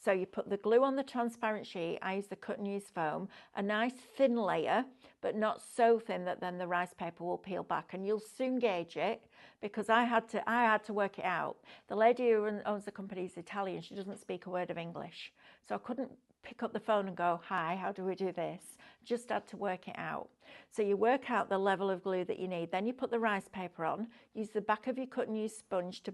S1: So you put the glue on the transparent sheet. I use the cut and use foam, a nice thin layer, but not so thin that then the rice paper will peel back, and you'll soon gauge it, because I had to work it out. The lady who owns the company is Italian. She doesn't speak a word of English. So I couldn't pick up the phone and go, hi, how do we do this? Just had to work it out. So you work out the level of glue that you need. Then you put the rice paper on, use the back of your cut and use sponge to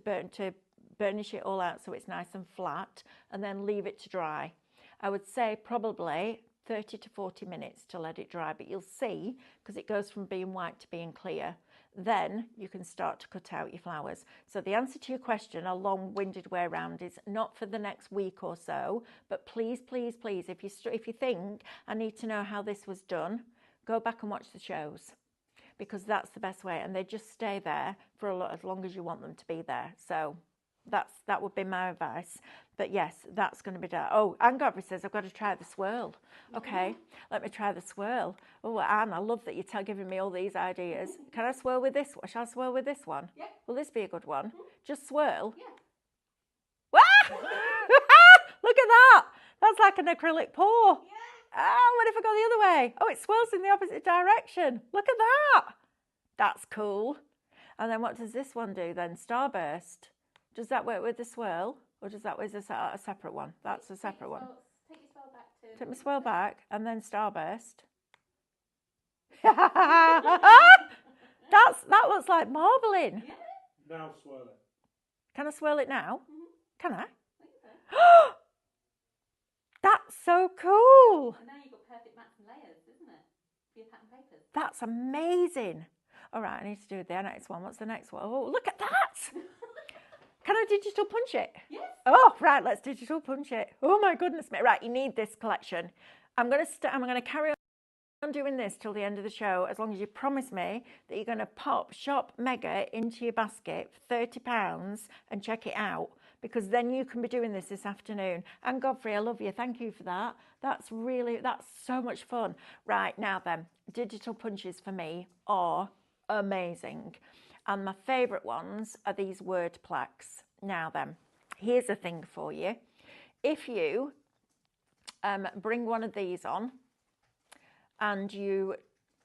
S1: burnish it all out so it's nice and flat, and then leave it to dry. I would say probably 30 to 40 minutes to let it dry, but you'll see, because it goes from being white to being clear. Then you can start to cut out your flowers. So the answer to your question, a long-winded way around, is not for the next week or so, but please, please, please, if you think I need to know how this was done, go back and watch the shows, because that's the best way, and they just stay there for as long as you want them to be there. So that would be my advice. But yes, that's going to be done. Oh, Anne Godfrey says I've got to try the swirl. Okay, let me try the swirl. Oh, Anne, I love that you're giving me all these ideas. Can I swirl with this one? Shall I swirl with this one?
S3: Yeah.
S1: Will this be a good one? Just swirl?
S3: Yeah.
S1: Wah! Look at that. That's like an acrylic pour.
S3: Yeah.
S1: Oh, what if I go the other way? Oh, it swirls in the opposite direction. Look at that. That's cool. And then what does this one do then? Starburst. Does that work with the swirl, or does that work with a separate one? That's a separate one.
S3: Take your swirl back to...
S1: Take my swirl back and then starburst. That looks like marbling.
S3: Yeah.
S2: Now swirl it.
S1: Can I swirl it now? Can I?
S3: I think so.
S1: That's so cool.
S3: And now you've got perfect mats and layers, isn't it? For your pattern papers.
S1: That's amazing. All right, I need to do the next one. What's the next one? Oh, look at that. Can I digital punch it?
S3: Yes.
S1: Oh, right, let's digital punch it. Oh my goodness me. Right, you need this collection. I'm going to carry on doing this till the end of the show, as long as you promise me that you're going to pop Shop Mega into your basket for £30 and check it out, because then you can be doing this afternoon. And Godfrey, I love you. Thank you for that. That's so much fun. Right, now then, digital punches for me are amazing. And my favourite ones are these word plaques. Now then, here's a thing for you. If you bring one of these on and you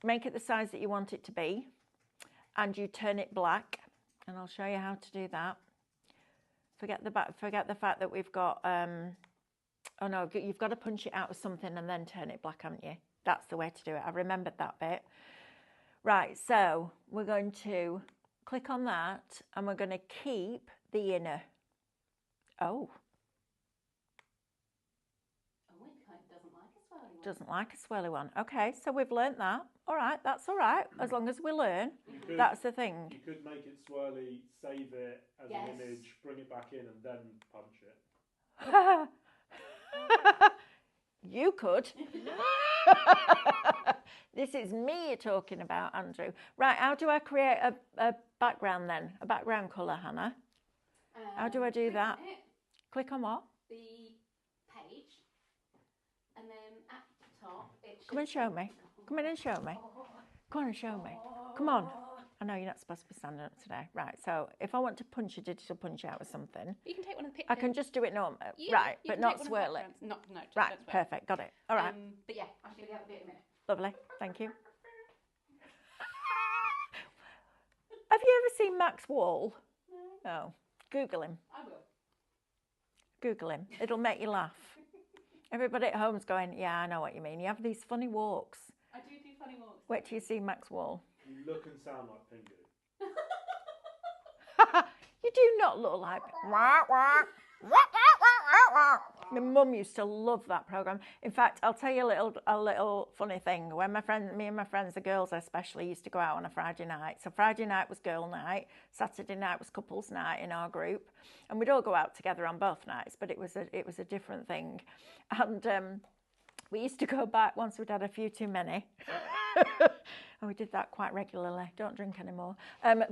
S1: make it the size that you want it to be, and you turn it black, and I'll show you how to do that. Forget the fact that we've got, oh no, you've got to punch it out of something and then turn it black, haven't you? That's the way to do it. I remembered that bit. Right, so we're going to click on that, and we're going to keep the inner. Oh.
S3: Oh, it doesn't like a swirly one.
S1: Doesn't like a swirly one. Okay, so we've learnt that. All right, that's all right. As long as we learn, that's the thing.
S2: You could make it swirly, save it as
S3: Yes.
S2: an image, bring it back in, and then punch it.
S1: You could. This is me you're talking about, Andrew. Right, how do I create a background then? A background colour, Hannah? How do I do
S3: click
S1: that?
S3: on it,
S1: Click on what?
S3: the page, and then at the top it should
S1: Come and show me. Come in and show me. Come on and show me. Come on. I know you're not supposed to be standing up today. Right, so if I want to punch a digital punch out with something,
S3: You can take one of the pictures.
S1: I can just do it normal.
S3: Yeah,
S1: Right,
S3: you
S1: but
S3: can
S1: not
S3: take one of the
S1: swirl it.
S3: backgrounds. No,
S1: Right,
S3: don't swirl.
S1: perfect. Got it. All right.
S3: But yeah, I'll show you how to do it in a minute.
S1: Lovely. Thank you. Have you ever seen Max Wall?
S3: No,
S1: Oh, Google him.
S3: I will.
S1: Google him. It'll make you laugh. Everybody at home's going, yeah, I know what you mean. You have these funny walks.
S3: I do funny walks.
S1: Wait till you see Max Wall.
S2: You look and sound like Pingu.
S1: You do not look like. My mum used to love that program. In fact, I'll tell you a little funny thing. When me and my friends, the girls especially, used to go out on a Friday night. So Friday night was girl night, Saturday night was couples night in our group, and we'd all go out together on both nights. But it was a different thing, and we used to go back once we'd had a few too many. And we did that quite regularly. Don't drink anymore.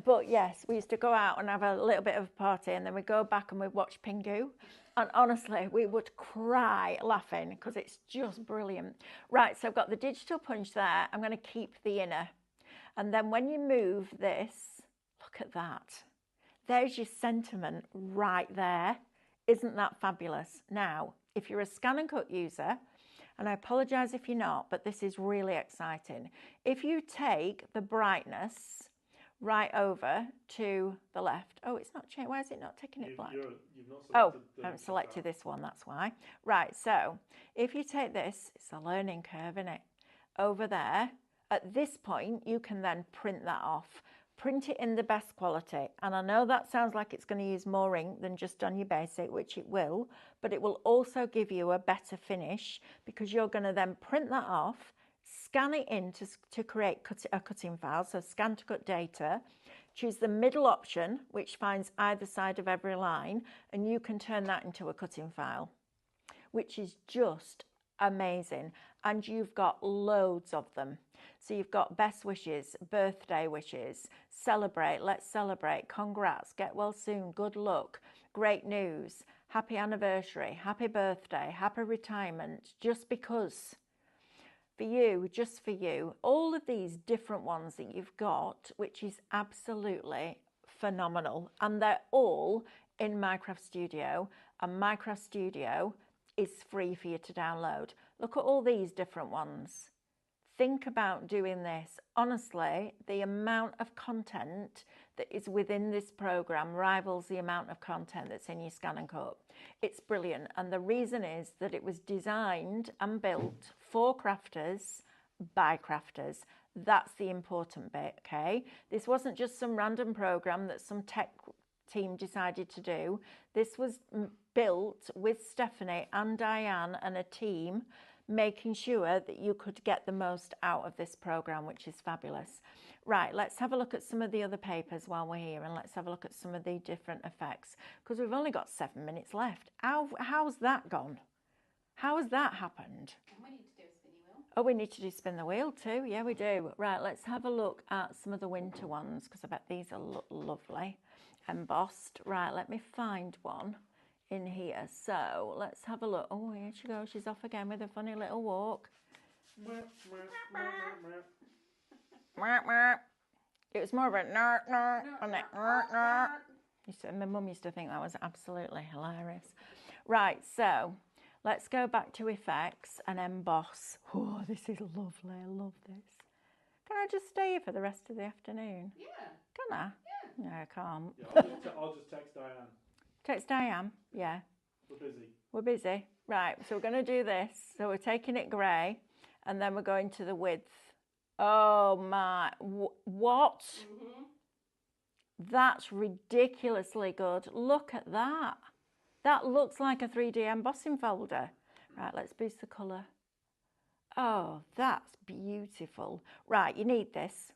S1: But yes, we used to go out and have a little bit of a party, and then we'd go back and we'd watch Pingu. And honestly, we would cry laughing because it's just brilliant. Right, so I've got the digital punch there. I'm going to keep the inner. And then when you move this, look at that. There's your sentiment right there. Isn't that fabulous? Now, if you're a Scan and Cut user, and I apologise if you're not, but this is really exciting. If you take the brightness right over to the left. Oh, it's not changed. Why is it not taking it black?
S2: You've not selected
S1: Oh,
S2: the
S1: I haven't selected this one, that's why. Right, so if you take this, it's a learning curve, isn't it? Over there, at this point, you can then print that off. Print it in the best quality. And I know that sounds like it's going to use more ink than just on your basic, which it will, but it will also give you a better finish because you're going to then print that off, scan it in to create a cutting file, so scan to cut data, choose the middle option, which finds either side of every line, and you can turn that into a cutting file, which is just amazing. And you've got loads of them. So you've got best wishes, birthday wishes, celebrate, let's celebrate, congrats, get well soon, good luck, great news, happy anniversary, happy birthday, happy retirement, just because. For you, just for you, all of these different ones that you've got, which is absolutely phenomenal. And they're all in Minecraft Studio, and Minecraft Studio is free for you to download. Look at all these different ones. Think about doing this. Honestly, the amount of content that is within this program rivals the amount of content that's in your Scan and Cut. It's brilliant. And the reason is that it was designed and built for crafters by crafters. That's the important bit, okay? This wasn't just some random program that some tech team decided to do. This was built with Stephanie and Diane and a team, making sure that you could get the most out of this program, which is fabulous. Right, let's have a look at some of the other papers while we're here, and let's have a look at some of the different effects, because we've only got 7 minutes left. How's that gone? How has that happened?
S3: And we need to do a spinny wheel.
S1: Oh, we need to do spin the wheel too. Yeah, we do. Right, let's have a look at some of the winter ones, because I bet these are lovely. Embossed. Right, let me find one in here. So let's have a look. Oh, here she goes. She's off again with a funny little walk. It was more of a wasn't it? My mum used to think that was absolutely hilarious. Right, so let's go back to effects and emboss. Oh, this is lovely. I love this. Can I just stay here for the rest of the afternoon?
S3: Yeah.
S1: Can I? Yeah. No, I can't.
S2: Yeah, I'll just text Diane.
S1: Text Diane. Yeah.
S2: We're busy.
S1: We're busy. Right, so we're going to do this. So we're taking it grey, and then we're going to the width. Oh my, what?
S3: Mm-hmm.
S1: That's ridiculously good. Look at that. That looks like a 3D embossing folder. Right, let's boost the colour. Oh, that's beautiful. Right, you need this.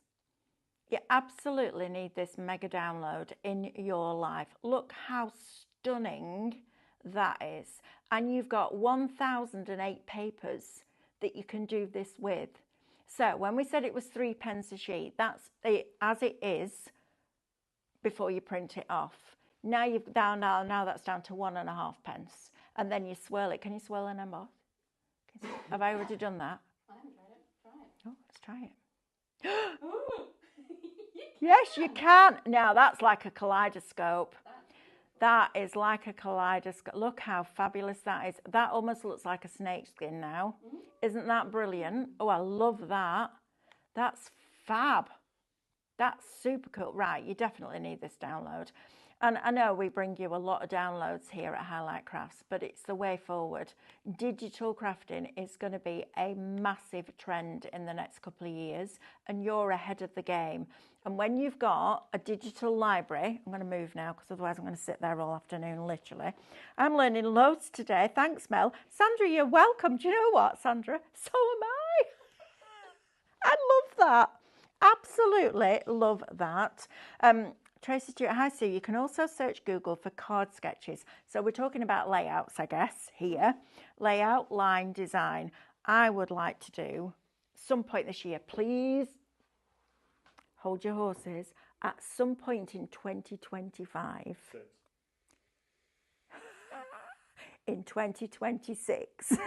S1: You absolutely need this mega download in your life. Look how stunning that is. And you've got 1,008 papers that you can do this with. So when we said it was 3 pence a sheet, that's it as it is before you print it off. Now you've down now that's down to 1.5 pence. And then you swirl it. Can you swirl an emboss? Have I already done that?
S3: I haven't tried it. Try it.
S1: Oh, let's try it. Yes, you can. Now that's like a kaleidoscope. That is like a kaleidoscope. Look how fabulous that is. That almost looks like a snake skin now. Isn't that brilliant? Oh, I love that. That's fab. That's super cool. Right, you definitely need this download. And I know we bring you a lot of downloads here at Highlight Crafts, but it's the way forward. Digital crafting is going to be a massive trend in the next couple of years, and you're ahead of the game. And when you've got a digital library, I'm going to move now because otherwise I'm going to sit there all afternoon, literally. I'm learning loads today. Thanks, Mel. Sandra, you're welcome. Do you know what, Sandra? So am I. I love that. Absolutely love that. Tracy Stewart, hi Sue, you can also search Google for card sketches. So we're talking about layouts, I guess, here. Layout, line, design. I would like to do, some point this year, please hold your horses, at some point in 2025. In 2026.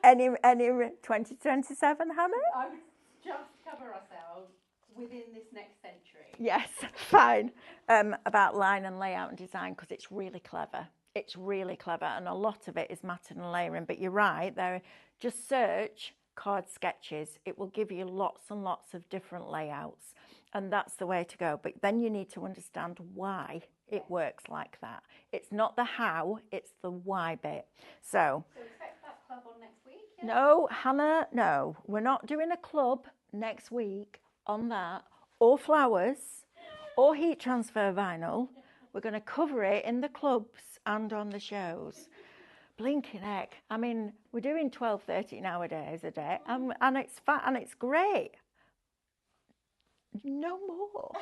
S1: any 2027, Hannah?
S3: I would just cover ourselves within this next century.
S1: Yes, fine. About line and layout and design, because it's really clever. It's really clever, and a lot of it is matting and layering. But you're right, there. Just search card sketches. It will give you lots and lots of different layouts, and that's the way to go. But then you need to understand why it works like that. It's not the how, it's the why bit. So
S3: expect that club on next week? Yeah?
S1: no, Hannah, no. We're not doing a club next week on that, or flowers, or heat transfer vinyl. We're going to cover it in the clubs and on the shows. Blinking heck. I mean, we're doing 12:30 nowadays a day, and it's fat and it's great. No more.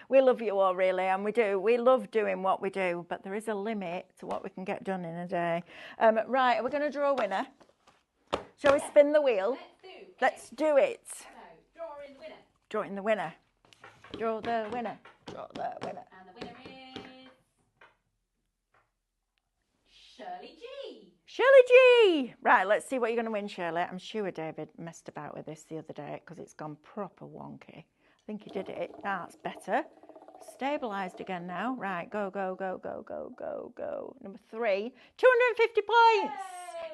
S1: We love you all, really, and we do. We love doing what we do, but there is a limit to what we can get done in a day. Right, are we going to draw a winner? Shall we spin the wheel? Let's do it.
S3: So, draw in the winner.
S1: Draw in the winner. Draw the winner. Draw the winner.
S3: And the winner is Shirley G.
S1: Shirley G! Right, let's see what you're going to win, Shirley. I'm sure David messed about with this the other day because it's gone proper wonky. I think he did it. That's better. Stabilised again now. Right, go, go, go, go, go, go, go. Number 3. 250 points!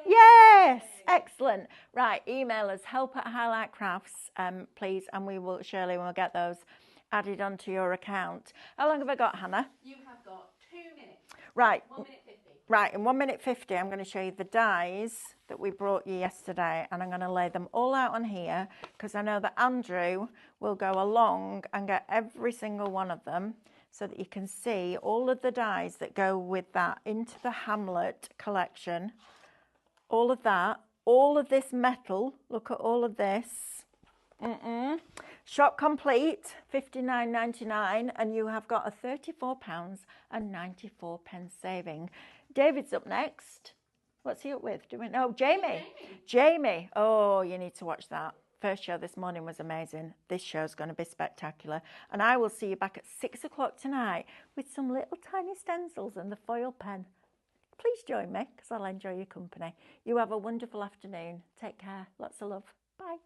S3: Yay!
S1: Yes! Excellent. Right, email us help@highlightcrafts, please, and we will, Shirley, we'll get those added onto your account. How long have I got, Hannah?
S3: You have got 2 minutes.
S1: Right.
S3: 1 minute 50.
S1: Right, in 1 minute 50, I'm going to show you the dies that we brought you yesterday, and I'm going to lay them all out on here because I know that Andrew will go along and get every single one of them so that you can see all of the dies that go with that into the Hamlet collection. All of that, all of this metal, look at all of this. Shop complete, £59.99, and you have got a £34.94 saving. David's up next. What's he up with? Jamie. Jamie. Oh, you need to watch that. First show this morning was amazing. This show's going to be spectacular. And I will see you back at 6 o'clock tonight with some little tiny stencils and the foil pen. Please join me because I'll enjoy your company. You have a wonderful afternoon. Take care. Lots of love. Bye.